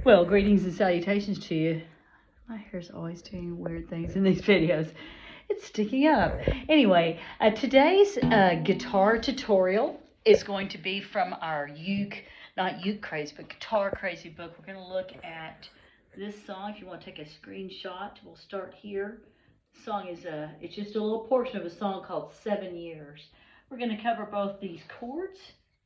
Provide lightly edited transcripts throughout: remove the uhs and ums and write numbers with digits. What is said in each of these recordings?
Well, greetings and salutations to you. My hair's always doing weird things in these videos. It's sticking up. Anyway, today's guitar tutorial is going to be from our not uke crazy, but guitar crazy book. We're going to look at this song. If you want to take a screenshot, we'll start here. The song is it's just a little portion of a song called 7 Years. We're going to cover both these chords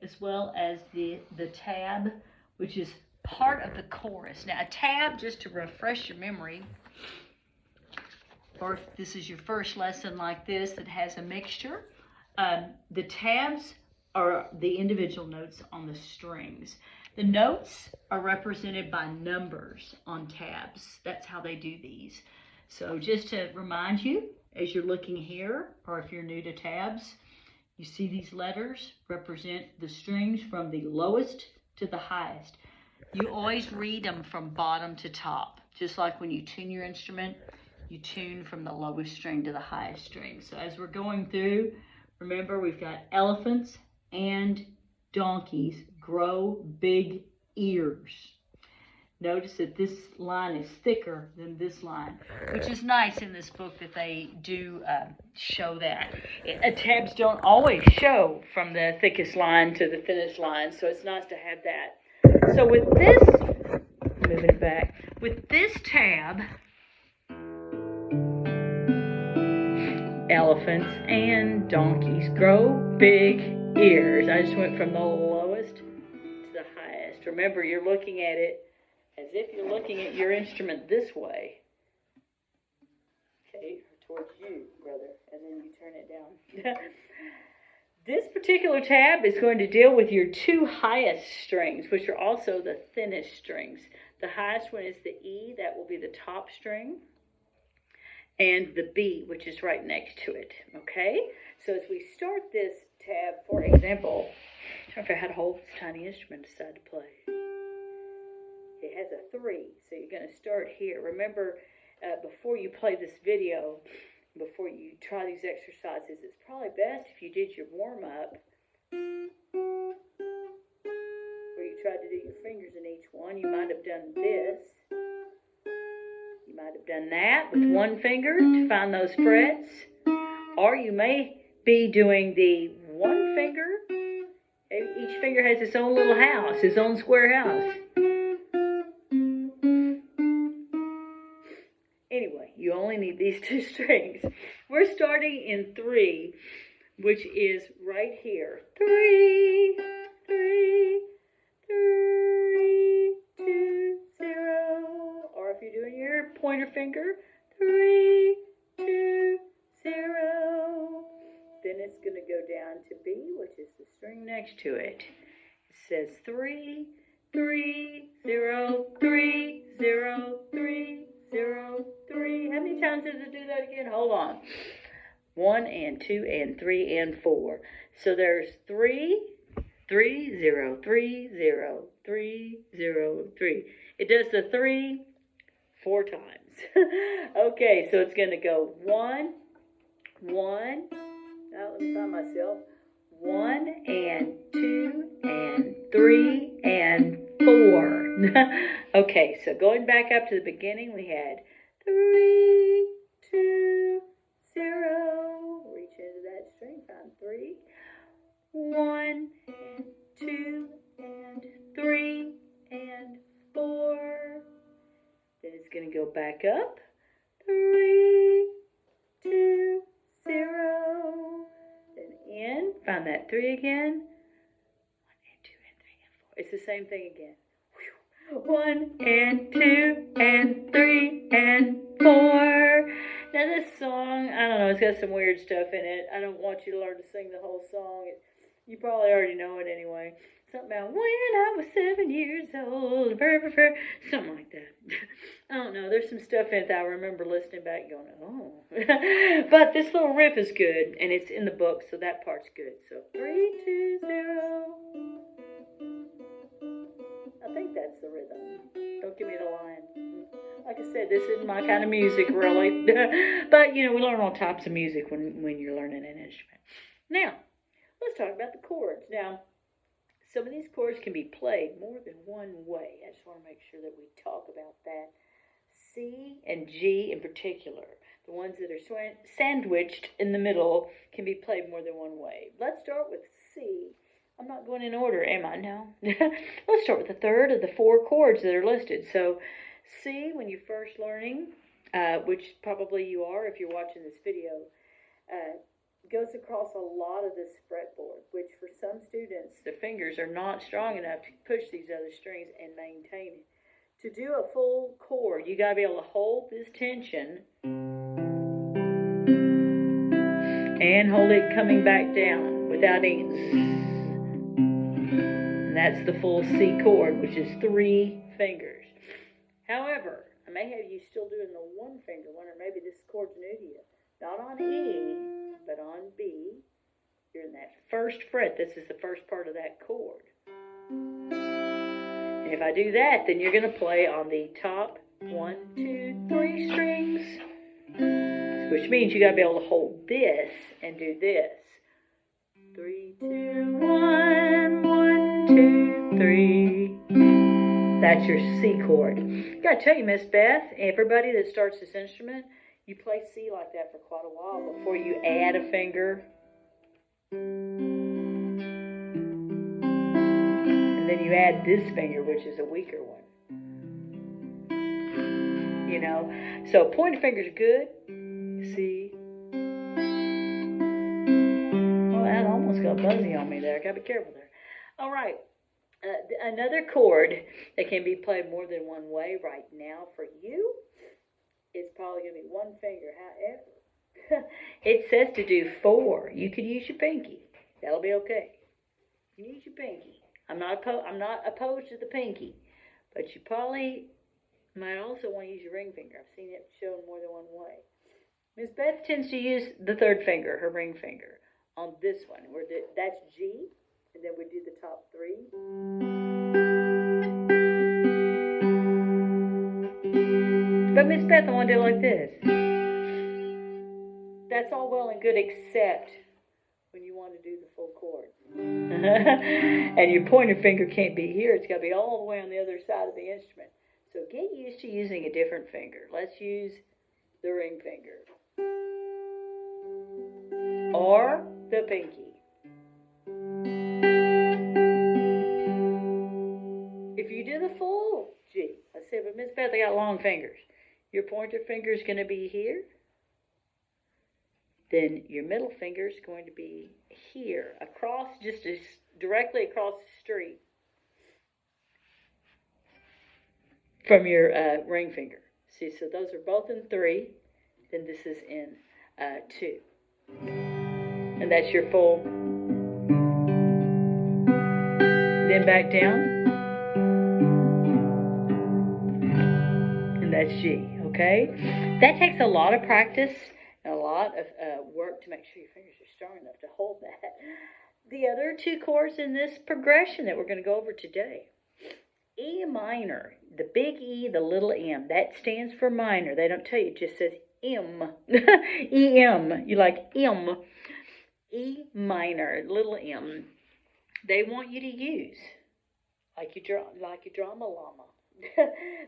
as well as the tab, which is part of the chorus. Now, a tab, just to refresh your memory, or if this is your first lesson like this that has a mixture, the tabs are the individual notes on the strings. The notes are represented by numbers on tabs. That's how they do these. So just to remind you, as you're looking here, or if you're new to tabs, you see these letters represent the strings from the lowest to the highest. You always read them from bottom to top, just like when you tune your instrument, you tune from the lowest string to the highest string. So as we're going through, remember we've got elephants and donkeys grow big ears. Notice that this line is thicker than this line, which is nice in this book that they do show that. Tabs don't always show from the thickest line to the thinnest line, so it's nice to have that. So with this, moving it back, with this tab, elephants and donkeys grow big ears. I just went from the lowest to the highest. Remember, you're looking at it as if you're looking at your instrument this way. Okay, towards you, brother, and then you turn it down. This particular tab is going to deal with your two highest strings, which are also the thinnest strings. The highest one is the E, that will be the top string, and the B, which is right next to it, okay? So as we start this tab, for example, I don't know if I had to hold this tiny instrument decide to play. It has a 3, so you're going to start here. Remember, before you play this video, before you try these exercises, it's probably best if you did your warm-up where you tried to do your fingers in each one. You might have done this. You might have done that with one finger to find those frets. Or you may be doing the one finger. Each finger has its own little house, its own square house. Anyway, you only need these 2 strings. We're starting in 3, which is right here. 3, 3, 3, 2, 0. Or if you're doing your pointer finger, 3, 2, 0. Then it's going to go down to B, which is the string next to it. It says 3, 3, 0, 3, 0, 3, 0, 3. How many times does it do that again? Hold on. 1 and 2 and 3 and 4. So there's 3, 3, 0, 3, 0, 3, 0, 3. It does the 3 4 times. Okay, so it's going to go 1, 1. Now let me find myself. 1 and 2 and 3 and 4. Okay, so going back up to the beginning, we had 3, 2, 0. Reach into that string, find 3. 1 and 2 and 3 and 4. Then it's going to go back up. 3, 2, 0. Then in, find that 3 again. 1 and 2 and 3 and 4. It's the same thing again. 1 and 2 and 3 and 4. Now this song, I don't know, it's got some weird stuff in it. I don't want you to learn to sing the whole song. You probably already know it anyway. Something about when I was 7 years old, something like that. I don't know, there's some stuff in it that I remember listening back going, oh. But this little riff is good, and it's in the book, so that part's good. So 3, 2, 0. I think that's the rhythm. Don't give me the line. Like I said, this isn't my kind of music, really. But, you know, we learn all types of music when you're learning an instrument. Now, let's talk about the chords. Now, some of these chords can be played more than one way. I just want to make sure that we talk about that. C and G in particular, the ones that are sandwiched in the middle, can be played more than one way. Let's start with C. I'm not going in order, am I? No. Let's start with the third of the 4 chords that are listed. So C, when you're first learning, which probably you are if you're watching this video, goes across a lot of this fretboard, which for some students, the fingers are not strong enough to push these other strings and maintain it. To do a full chord, you got to be able to hold this tension and hold it coming back down without any. And that's the full C chord, which is 3 fingers. However, I may have you still doing the 1 finger one, or maybe this chord's new to you. Not on E, but on B. You're in that first fret. This is the first part of that chord. And if I do that, then you're going to play on the top 1, 2, 3 strings, which means you got to be able to hold this and do this. 3, 2, 1, 1, 2, 3. That's your C chord. I got to tell you, Miss Beth, everybody that starts this instrument, you play C like that for quite a while before you add a finger. And then you add this finger, which is a weaker one. You know, so pointer finger's good. C. Well, that almost got buzzy on me there. Got to be careful there. All right. Another chord that can be played more than one way right now for you is probably going to be 1 finger. However, it says to do 4. You could use your pinky. That'll be okay. You use your pinky. I'm not opposed to the pinky, but you probably might also want to use your ring finger. I've seen it shown more than one way. Miss Beth tends to use the 3rd finger, her ring finger, on this one. That's G, and then we do the top 3. But Miss Beth, I want to do it like this. That's all well and good, except when you want to do the full chord. And your pointer finger can't be here. It's got to be all the way on the other side of the instrument. So get used to using a different finger. Let's use the ring finger. Or the pinky. If you do the full G, let's say, but Miss Beth, I got long fingers. Your pointer finger is going to be here. Then your middle finger is going to be here, across, just as directly across the street from your ring finger. See, so those are both in 3. Then this is in 2. And that's your full. Then back down. And that's G, okay? That takes a lot of practice and a lot of work to make sure your fingers are strong enough to hold that. The other 2 chords in this progression that we're going to go over today. E minor, the big E, the little M, that stands for minor. They don't tell you, it just says M. E-M, you like M. E minor, little M. They want you to use, like your drama llama.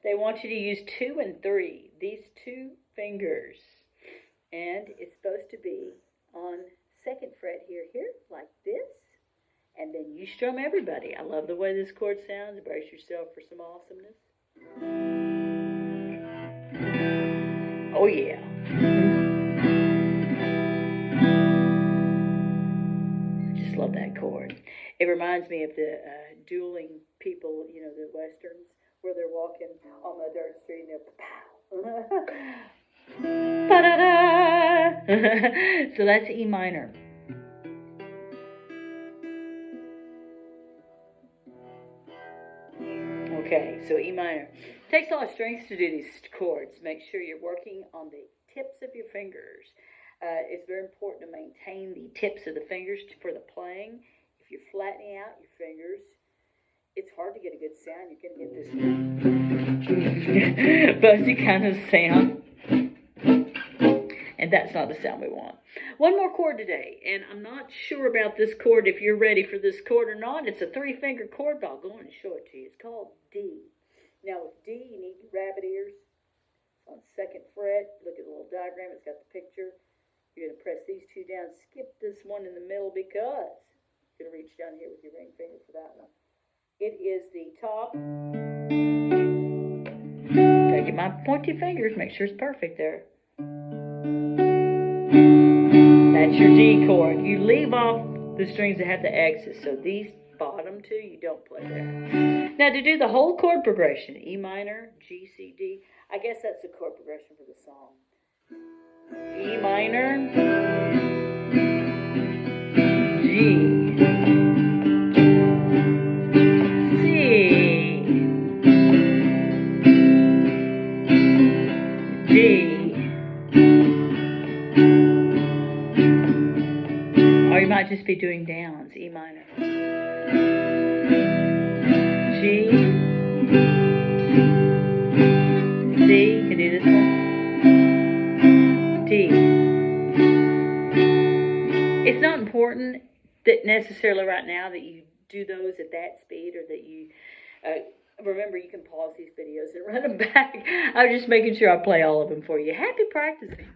They want you to use 2 and 3, these 2 fingers. And it's supposed to be on 2nd fret here, like this. And then you strum everybody. I love the way this chord sounds. Brace yourself for some awesomeness. Oh, yeah. I just love that chord. It reminds me of the dueling people, you know, the westerns, where they're walking on the dirt street and they're pow. Ba-da-da. So that's E minor. Okay, so E minor. It takes a lot of strength to do these chords. Make sure you're working on the tips of your fingers. It's very important to maintain the tips of the fingers for the playing. If you're flattening out your fingers, it's hard to get a good sound. You're going to get this buzzy kind of sound. And that's not the sound we want. One more chord today, and I'm not sure about this chord, if you're ready for this chord or not. It's a 3-finger chord, but I'll go on and show it to you. It's called D. Now with D, you need rabbit ears. On 2nd fret, look at the little diagram, it's got the picture. You're going to press these 2 down, skip this one in the middle because you're going to reach down here with your ring finger for that one. It is the top. Take my pointy fingers, make sure it's perfect there. That's your D chord. You leave off the strings that have the X's, so these bottom 2 you don't play there. Now to do the whole chord progression, E minor, G, C, D, I guess that's the chord progression for the song. E minor, G, C, D, or you might just be doing downs, E minor, G, C, you can do this one, D. It's not important that necessarily right now that you do those at that speed, or that you, remember you can pause these videos and run them back. I was just making sure I play all of them for you. Happy practicing.